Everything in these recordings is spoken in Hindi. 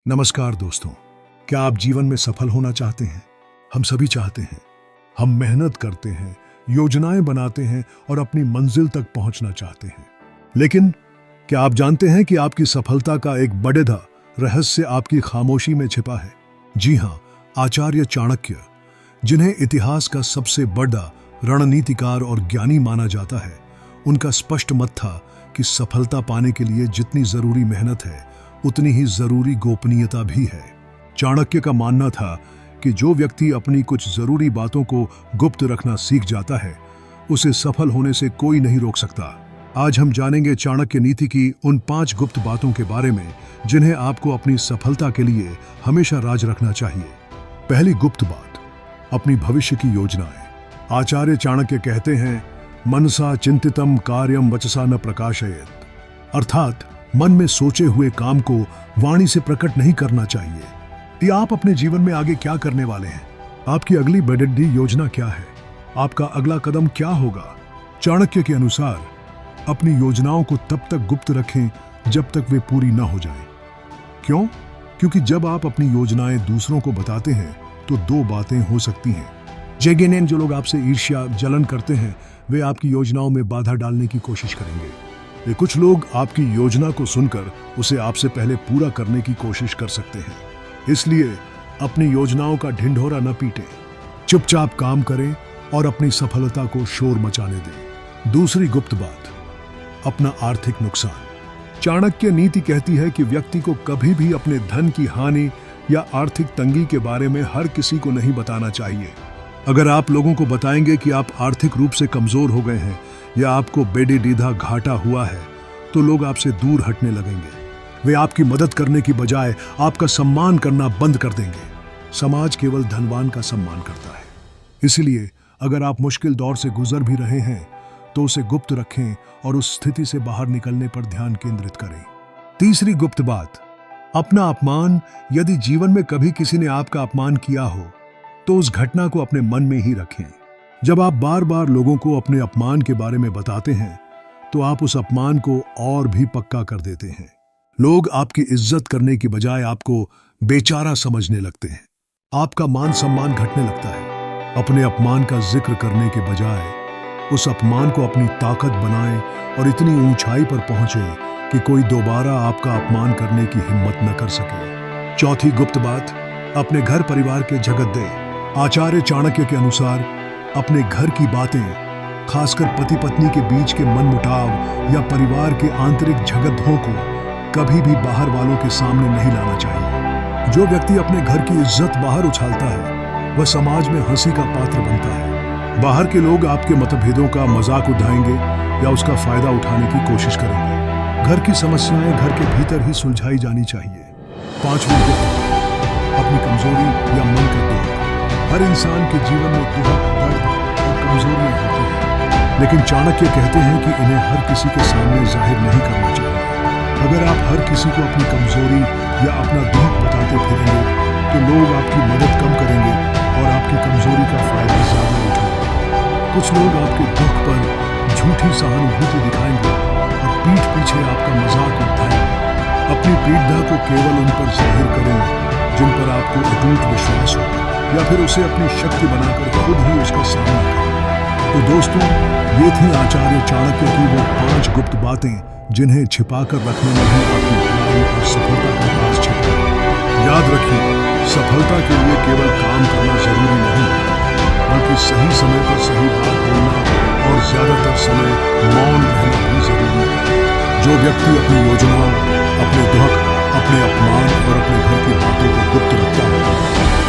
नमस्कार दोस्तों, क्या आप जीवन में सफल होना चाहते हैं? हम सभी चाहते हैं। हम मेहनत करते हैं, योजनाएं बनाते हैं और अपनी मंजिल तक पहुंचना चाहते हैं। लेकिन क्या आप जानते हैं कि आपकी सफलता का एक बड़ा रहस्य आपकी खामोशी में छिपा है? जी हां, आचार्य चाणक्य, जिन्हें इतिहास का सबसे बड़ा रणनीतिकार और ज्ञानी माना जाता है, उनका स्पष्ट मत था कि सफलता पाने के लिए जितनी जरूरी मेहनत है, उतनी ही जरूरी गोपनीयता भी है। चाणक्य का मानना था कि जो व्यक्ति अपनी कुछ जरूरी बातों को गुप्त रखना सीख जाता है, उसे सफल होने से कोई नहीं रोक सकता। आज हम जानेंगे चाणक्य नीति की उन 5 गुप्त बातों के बारे में जिन्हें आपको अपनी सफलता के लिए हमेशा राज रखना चाहिए। पहली गुप्त बात, अपनी भविष्य की योजनाएं। आचार्य चाणक्य कहते हैं, मनसा चिंतितम कार्यम वचसा न प्रकाशयेत, अर्थात मन में सोचे हुए काम को वाणी से प्रकट नहीं करना चाहिए। कि आप अपने जीवन में आगे क्या करने वाले हैं, आपकी अगली बड़ी योजना क्या है, आपका अगला कदम क्या होगा। चाणक्य के अनुसार अपनी योजनाओं को तब तक गुप्त रखें जब तक वे पूरी न हो जाएं। क्यों? क्योंकि जब आप अपनी योजनाएं दूसरों को बताते हैं तो 2 बातें हो सकती हैं। जेगेनेन, जो लोग आपसे ईर्ष्या जलन करते हैं, वे आपकी योजनाओं में बाधा डालने की कोशिश करेंगे। ये कुछ लोग आपकी योजना को सुनकर उसे आपसे पहले पूरा करने की कोशिश कर सकते हैं। इसलिए अपनी योजनाओं का ढिंढोरा न पीटें, चुपचाप काम करें और अपनी सफलता को शोर मचाने दें। दूसरी गुप्त बात, अपना आर्थिक नुकसान। चाणक्य नीति कहती है कि व्यक्ति को कभी भी अपने धन की हानि या आर्थिक तंगी के बारे में हर किसी को नहीं बताना चाहिए। अगर आप लोगों को बताएंगे कि आप आर्थिक रूप से कमजोर हो गए हैं या आपको बेडीडीधा घाटा हुआ है, तो लोग आपसे दूर हटने लगेंगे। वे आपकी मदद करने की बजाय आपका सम्मान करना बंद कर देंगे। समाज केवल धनवान का सम्मान करता है। इसलिए अगर आप मुश्किल दौर से गुजर भी रहे हैं तो उसे गुप्त रखें और उस स्थिति से बाहर निकलने पर ध्यान केंद्रित करें। तीसरी गुप्त बात, अपना अपमान। यदि जीवन में कभी किसी ने आपका अपमान किया हो तो उस घटना को अपने मन में ही रखें। जब आप बार बार लोगों को अपने अपमान के बारे में बताते हैं तो आप उस अपमान को और भी पक्का कर देते हैं। लोग आपकी इज्जत करने की बजाय आपको बेचारा समझने लगते हैं। आपका मान सम्मान घटने लगता है। अपने अपमान का जिक्र करने के बजाय उस अपमान को अपनी ताकत बनाएं और इतनी ऊंचाई पर पहुंचे कि कोई दोबारा आपका अपमान करने की हिम्मत न कर सके। चौथी गुप्त बात, अपने घर परिवार के झगत दें। आचार्य चाणक्य के अनुसार अपने घर की बातें, खासकर पति पत्नी के बीच के मनमुटाव या परिवार के आंतरिक झगड़ों को कभी भी बाहर वालों के सामने नहीं लाना चाहिए। जो व्यक्ति अपने घर की इज्जत बाहर उछालता है, वह समाज में हंसी का पात्र बनता है। बाहर के लोग आपके मतभेदों का मजाक उड़ाएंगे या उसका फायदा उठाने की कोशिश करेंगे। घर की समस्याएं घर के भीतर ही सुलझाई जानी चाहिए। पांचवी गुप्त, अपनी कमजोरी या मन का दुख। हर इंसान के जीवन में दुख, दर्द और कमजोरियां होती हैं, लेकिन चाणक्य कहते हैं कि इन्हें हर किसी के सामने जाहिर नहीं करना चाहिए। अगर आप हर किसी को अपनी कमजोरी या अपना दुख बताते फिरेंगे तो लोग आपकी मदद कम करेंगे और आपकी कमजोरी का फायदा ज्यादा उठाएंगे। कुछ लोग आपके दुख पर झूठी सहानुभूति दिखाएंगे और पीठ पीछे आपका मजाक उड़ाएंगे। अपनी पीड़ा को केवल उन पर जाहिर करें जिन पर आपको अटूट विश्वास हो, या फिर उसे अपनी शक्ति बनाकर खुद ही उसका सामना करें। तो दोस्तों, ये थी आचार्य चाणक्य की वो 5 गुप्त बातें जिन्हें छिपाकर रखने में ही आपकी भलाई और सफलता का राज छिपा है। याद रखिए, सफलता के लिए केवल काम करना जरूरी नहीं है, बल्कि सही समय पर सही बात बोलना और ज्यादातर समय मौन रहना भी जरूरी है। जो व्यक्ति अपनी योजनाओं, अपने दुख, अपने अपमान और अपने घर की बातों को गुप्त रखता है,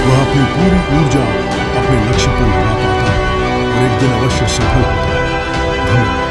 वह अपनी पूरी ऊर्जा अपने लक्ष्य पर लगा पाता है और एक दिन अवश्य सफल होता है। धन्यवाद।